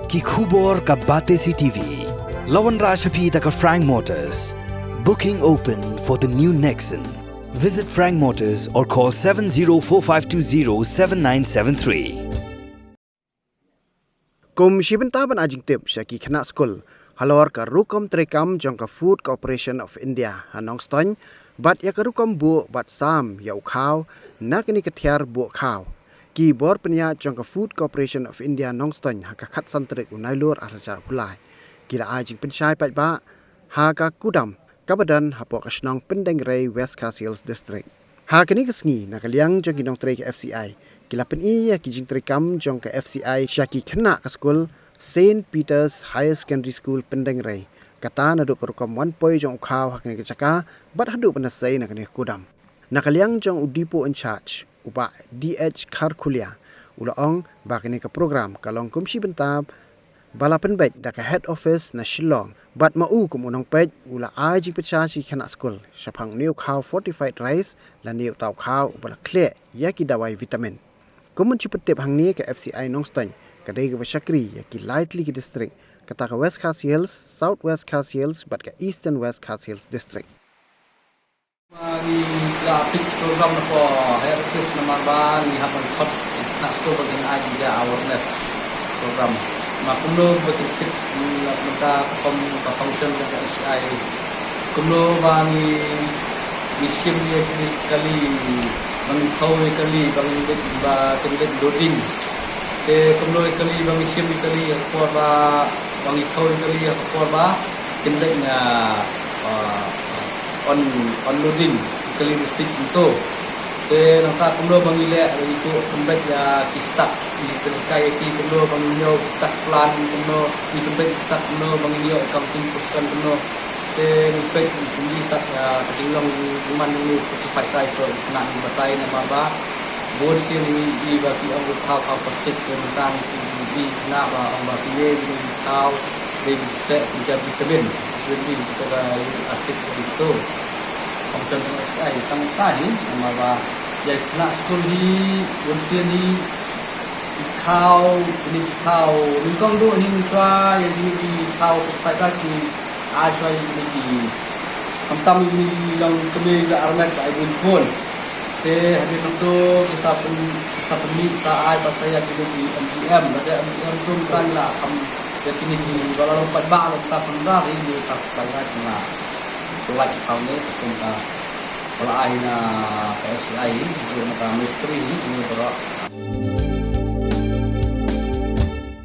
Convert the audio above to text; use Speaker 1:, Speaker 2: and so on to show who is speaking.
Speaker 1: ki khubor ka bate si TV. Lawan Rashapi taka Frank Motors. Booking open for the new Nexon. Visit Frank Motors or call 7045207973.
Speaker 2: Kum Shibentaban Adjective Shaki Khynnah Skul. Halor ka rukom trekam jong ka Food Corporation of India Nongstoiñ. Bat ya ka rukom bu bat sam ya Khaw nak ni ketiar bu Khaw. Ki bor penya jong ka Food Corporation of India Nongstoiñ haka khat santrik unai lur arajar kulai. Kila ajing Pynshai pat ba haka kudam kabadan hapok asnong pendeng rei West Khaw Hills District. Haka ni kesngi nakaliang jong kinong tre ka FCI. Kila peni ya kijing trekam jong ka FCI Shaki Khynnah ka Skul St. Peter's Higher Secondary School pendeng rei. Kata naduk kerukom 1 poi jong Khaw hak ni kecaka bat haduk penasai nak ni kudam. Nakaliang jong udipo in charge upa DH Karkulia ulaong bak ni ke program kalong kumsi bentab bala penbet dak head office na Shillong bat mau kum unong pej ula aji pecha si Khynnah Skul Shaphang new Khaw fortified rice la new tau Khaw bala clear ya ki dawai vitamin. Kumun cipetip hang ni ke FCI Nongstoiñ kadai ke Syakri ya ki lightly ke district kata ke West Khaw Hills, South West Khaw Hills, but ke Eastern West Khaw Hills district.
Speaker 3: Di grafik program ko head office naman ba ni hapon thot na school bagin aji dia awareness program. Makuno betik mata function ka SI. Kuno ba ni mission dia kali mengkau kali bang ba tempat loading. Kuno kali bang mission kali ko ba bang kau kali ko ba tempat na on-loading kali listrik itu. Nangka kuno bangile itu tempat ya kistak di terkait di kuno bangilio kistak plan kuno di tempat kistak kuno bangilio accounting puskan kuno. Tempat di tak tinggalong cuman ini certified rice so nak batai nama ba. Board sini di bagi orang Khaw plastik tentang di nak orang bagi di Khaw di setiap vitamin. Jadi kita asik itu function SI tang tadi nama ba ya Khynnah Skul di unsia ni Khaw ni kong do ni chua ya ni Khaw pada ki a chua ni di tam ni long kami ga armat ai bun phone te hari tu kita pun ni ta ai pas saya di MDM ada MDM tu kan lah ya kini di kalau lompat ba ta sanda ini tak pada semua buat tahun ni kita kalau ai na PSI itu maka misteri ini berok